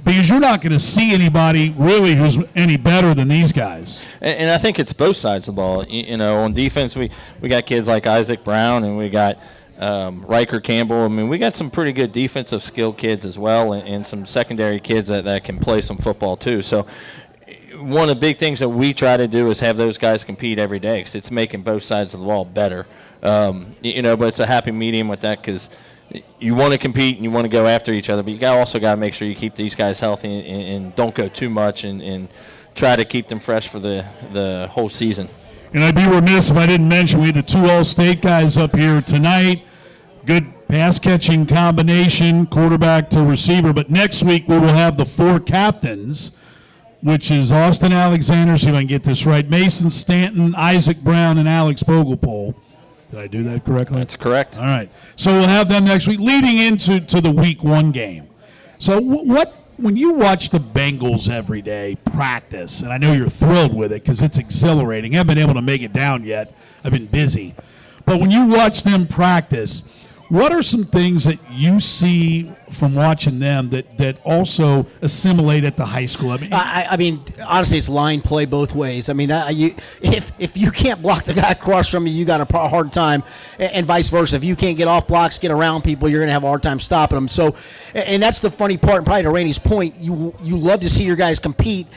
because you're not going to see anybody really who's any better than these guys. And I think it's both sides of the ball. On defense, we got kids like Isaac Brown, and we got Riker Campbell. I mean, we got some pretty good defensive skill kids as well, and some secondary kids that can play some football too. So one of the big things that we try to do is have those guys compete every day, because it's making both sides of the ball better. But it's a happy medium with that, because you want to compete and you want to go after each other, but you also got to make sure you keep these guys healthy and don't go too much, and try to keep them fresh for the whole season. And I'd be remiss if I didn't mention we had the 2 All-State guys up here tonight. Good pass-catching combination, quarterback to receiver. But next week we will have the 4 captains, which is Austin Alexander, see if I can get this right, Mason Stanton, Isaac Brown, and Alex Vogelpohl. Did I do that correctly? That's correct. All right. So we'll have them next week, leading into the Week 1 game. So when you watch the Bengals every day practice, and I know you're thrilled with it because it's exhilarating. I haven't been able to make it down yet. I've been busy. But when you watch them practice, what are some things that you see from watching them that also assimilate at the high school? I mean, honestly, it's line play both ways. I mean, if you can't block the guy across from you, you got a hard time, and vice versa. If you can't get off blocks, get around people, you're going to have a hard time stopping them. So, and that's the funny part, and probably to Randy's point, you love to see your guys compete,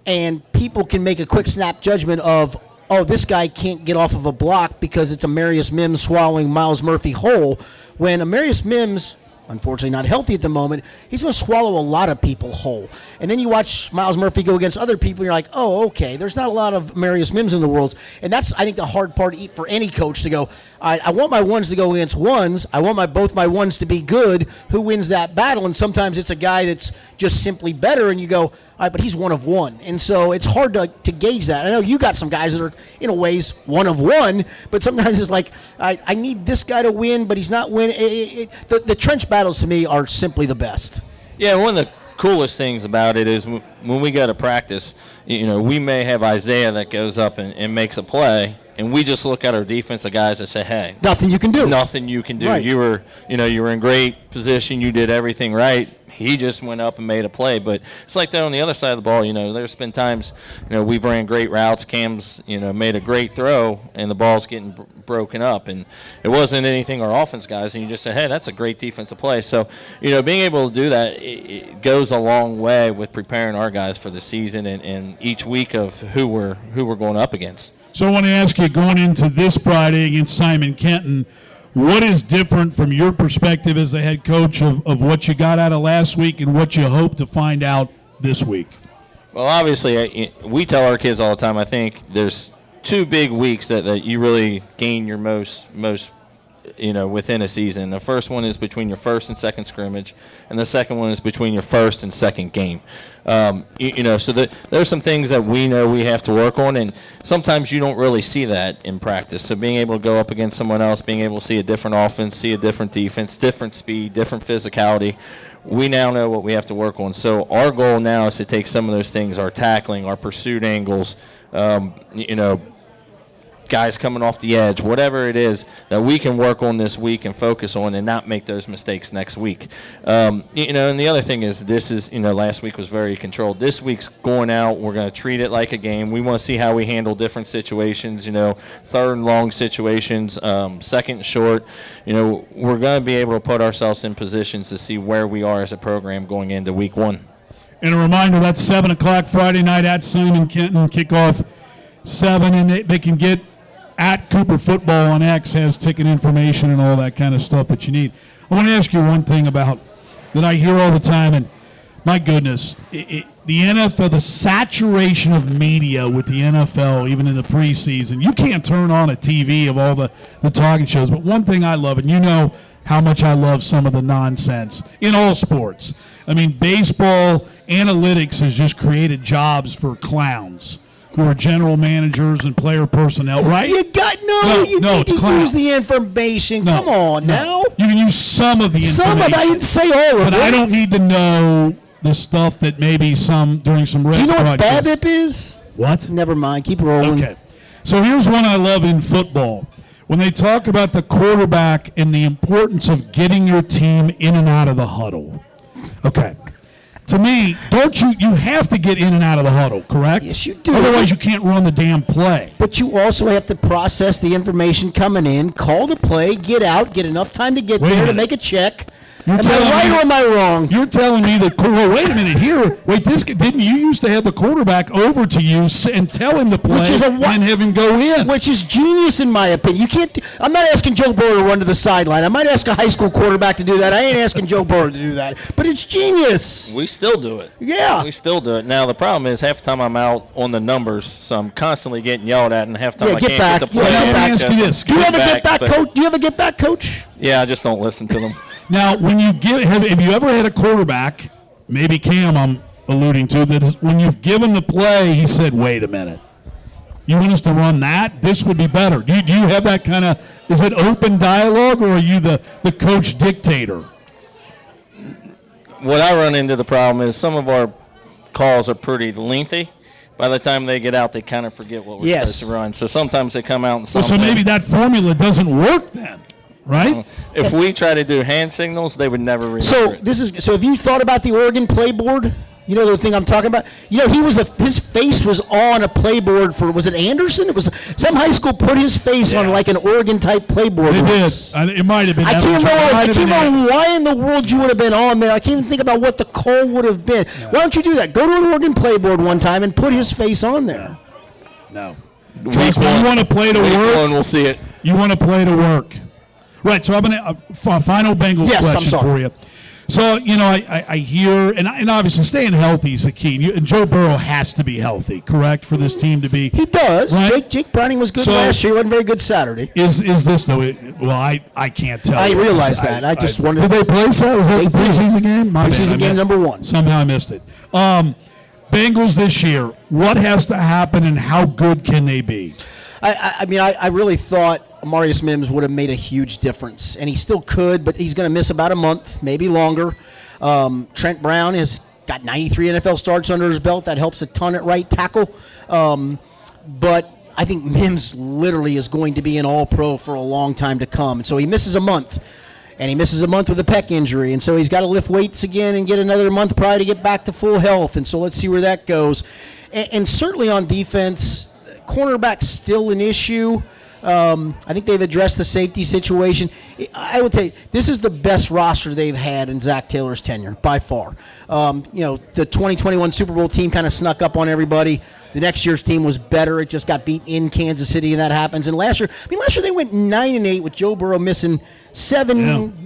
and people can make a quick snap judgment of, oh, this guy can't get off of a block because it's Amarius Mims swallowing Miles Murphy whole. When Amarius Mims, unfortunately not healthy at the moment, he's going to swallow a lot of people whole. And then you watch Miles Murphy go against other people, and you're like, oh, okay, there's not a lot of Amarius Mims in the world. And that's, I think, the hard part for any coach to go, I want my ones to go against ones. I want both my ones to be good. Who wins that battle? And sometimes it's a guy that's just simply better, and you go, all right, but he's one of one. And so it's hard to gauge that. I know you got some guys that are, in a ways, one of one, but sometimes it's like, I need this guy to win, but he's not winning. The trench battles, to me, are simply the best. Yeah, one of the coolest things about it is when we go to practice, we may have Isaiah that goes up and makes a play, and we just look at our defensive guys and say, hey, nothing you can do. Nothing you can do. Right. You were in great position. You did everything right. He just went up and made a play. But it's like that on the other side of the ball. There's been times, we've ran great routes. Cam's, made a great throw, and the ball's getting broken up. And it wasn't anything our offense guys. And you just say, hey, that's a great defensive play. So, being able to do that, it goes a long way with preparing our guys for the season and each week of who we're going up against. So I want to ask you, going into this Friday against Simon Kenton, what is different from your perspective as the head coach of what you got out of last week and what you hope to find out this week? Well, obviously, we tell our kids all the time, I think there's 2 big weeks that you really gain your most within a season. The first one is between your first and second scrimmage, and the second one is between your first and second game. So there's some things that we know we have to work on, and sometimes you don't really see that in practice. So being able to go up against someone else, being able to see a different offense, see a different defense, different speed, different physicality, we now know what we have to work on. So our goal now is to take some of those things, our tackling, our pursuit angles, guys coming off the edge, whatever it is that we can work on this week and focus on and not make those mistakes next week. And the other thing is last week was very controlled. This week's going out, we're going to treat it like a game. We want to see how we handle different situations, third and long situations, second and short. We're going to be able to put ourselves in positions to see where we are as a program going into week 1. And a reminder, that's 7 o'clock Friday night at Simon Kenton, kickoff 7, and they can get at Cooper Football on X, has ticket information and all that kind of stuff that you need. I want to ask you one thing about that I hear all the time, and my goodness, the NFL, the saturation of media with the NFL, even in the preseason, you can't turn on a TV of all the talking shows. But one thing I love, and you know how much I love some of the nonsense in all sports. I mean, baseball analytics has just created jobs for clowns who are general managers and player personnel, right? You need to use the information. Come on now. You can use some of the information. Some of it. I didn't say all of it. But I don't need to know the stuff that maybe during some Reds Do you know what broadcasts. BABIP is? What? Never mind. Keep rolling. Okay. So here's one I love in football. When they talk about the quarterback and the importance of getting your team in and out of the huddle. Okay. To me, you have to get in and out of the huddle, correct? Yes, you do. Otherwise, you can't run the damn play. But you also have to process the information coming in, call the play, get out, get enough time to get there to make a check. Am I right or am I wrong? You're telling me that, well, wait a minute here. Wait, didn't you used to have the quarterback over to you and tell him to play and have him go in? Which is genius in my opinion. You can't. I'm not asking Joe Burrow to run to the sideline. I might ask a high school quarterback to do that. I ain't asking Joe Burrow to do that. But it's genius. We still do it. Yeah. We still do it. Now, the problem is half the time I'm out on the numbers, so I'm constantly getting yelled at, and half the time I can't get the play. Let me ask you this. Do you have a get back coach? Do you have a get back coach? Yeah, I just don't listen to them. Now, have you ever had a quarterback, maybe Cam I'm alluding to, that when you've given the play, he said, wait a minute. You want us to run that? This would be better. Do you have that kind of, is it open dialogue, or are you the coach dictator? What I run into the problem is some of our calls are pretty lengthy. By the time they get out, they kind of forget what we're supposed to run. So sometimes they come out and so maybe that formula doesn't work then. Right? If we try to do hand signals, they would never remember it. So have you thought about the Oregon playboard? You know the thing I'm talking about? You know, his face was on a playboard for, was it Anderson? It was some high school put his face on like an Oregon type playboard. It did. It might have been. I can't remember why in the world you would have been on there. I can't even think about what the call would have been. No. Why don't you do that? Go to an Oregon playboard one time and put his face on there. No. Trust me, you want to play to work? We'll see it. You want to play to work. Right, so I'm going to final Bengals question for you. So, you know, I hear, and obviously staying healthy is the key. And Joe Burrow has to be healthy, correct, for this team to be. He does. Right? Jake Browning was good last year. He wasn't very good Saturday. Is this, though? I can't tell. I realize that. I just wondered. Did they play that? Was that the preseason game? Preseason game number 1. Somehow I missed it. Bengals this year, what has to happen and how good can they be? I mean, I really thought Amarius Mims would have made a huge difference, and he still could, but he's going to miss about a month, maybe longer. Trent Brown has got 93 NFL starts under his belt. That helps a ton at right tackle. But I think Mims literally is going to be an all-pro for a long time to come. And so he misses a month, and he misses a month with a pec injury. And so he's got to lift weights again and get another month probably to get back to full health. And so let's see where that goes. And certainly on defense, cornerback's still an issue. I think they've addressed the safety situation. I would say this is the best roster they've had in Zach Taylor's tenure, by far. You know, the 2021 Super Bowl team kind of snuck up on everybody. The next year's team was better. It just got beat in Kansas City, and that happens. And last year they went 9-8 with Joe Burrow missing 7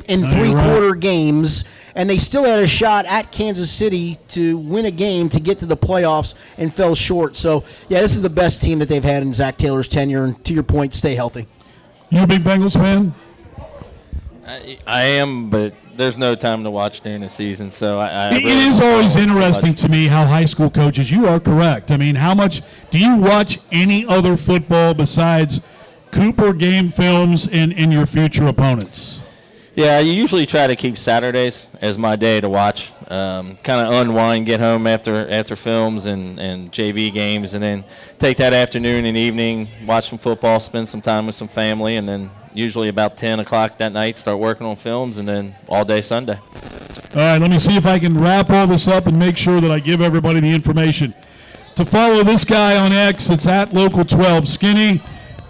and 3/4 games. And they still had a shot at Kansas City to win a game to get to the playoffs and fell short. So, yeah, this is the best team that they've had in Zach Taylor's tenure. And to your point, stay healthy. You a big Bengals fan? I am, but there's no time to watch during the season. So it is always interesting to me how high school coaches, you are correct. I mean, how much do you watch any other football besides Cooper game films and your future opponents? Yeah, I usually try to keep Saturdays as my day to watch, kind of unwind, get home after films and JV games, and then take that afternoon and evening, watch some football, spend some time with some family, and then usually about 10 o'clock that night start working on films, and then all day Sunday. All right, let me see if I can wrap all this up and make sure that I give everybody the information. To follow this guy on X, it's at Local12 Skinny.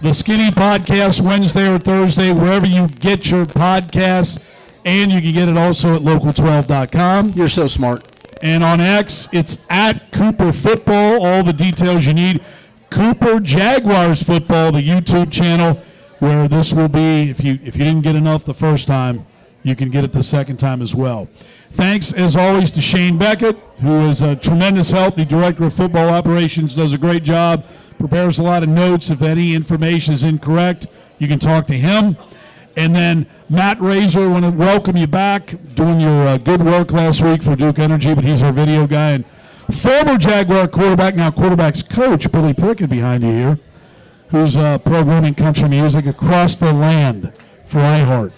The Skinny Podcast, Wednesday or Thursday, wherever you get your podcasts, and you can get it also at local12.com. You're so smart. And on X, it's at Cooper Football, all the details you need. Cooper Jaguars Football, the YouTube channel, where this will be, if you didn't get enough the first time, you can get it the second time as well. Thanks, as always, to Shane Beckett, who is a tremendous help. The Director of Football Operations does a great job, prepares a lot of notes. If any information is incorrect, you can talk to him. And then Matt Razor, I want to welcome you back, doing your good work last week for Duke Energy, but he's our video guy. And former Jaguar quarterback, now quarterback's coach, Billy Prickett behind you here, who's programming country music across the land for iHeart.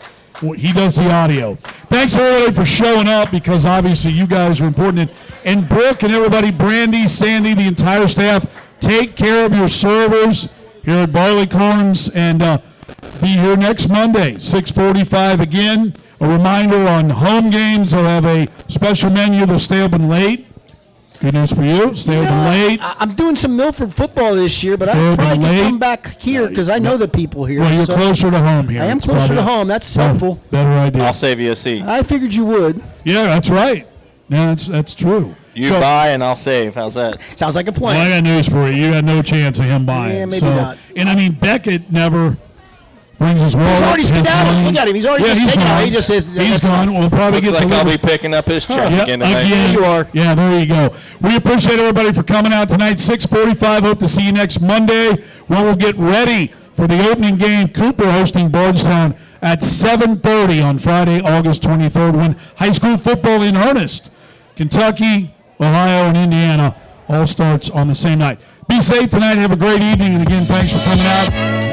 He does the audio. Thanks, everybody, for showing up, because obviously you guys are important. And Brooke and everybody, Brandy, Sandy, the entire staff, take care of your servers here at Barleycorns, and be here next Monday, 6:45 again. A reminder on home games, they'll have a special menu. They'll stay open late. Good news for you. Stay open late. I'm doing some Milford football this year, but I probably can come back here because I know the people here. Well, you're closer to home here. I am closer to home. That's helpful. Better idea. I'll save you a seat. I figured you would. Yeah, that's right. Yeah, that's true. You buy and I'll save. How's that? Sounds like a Well, I plan. got news for you. You got no chance of him buying. Yeah, maybe not. And I mean, Beckett never brings his wallet. He's already skedaddled. Look at him. He's already just taken out. He just says he's gone. We'll probably Looks get like I'll delivered. be picking up his check again tonight. Again. You are. Yeah, there you go. We appreciate everybody for coming out tonight. 6:45. Hope to see you next Monday when we'll get ready for the opening game. Cooper hosting Bardstown at 7:30 on Friday, August 23rd, when high school football in earnest. Kentucky, Ohio, and Indiana all starts on the same night. Be safe tonight. Have a great evening. And again, thanks for coming out.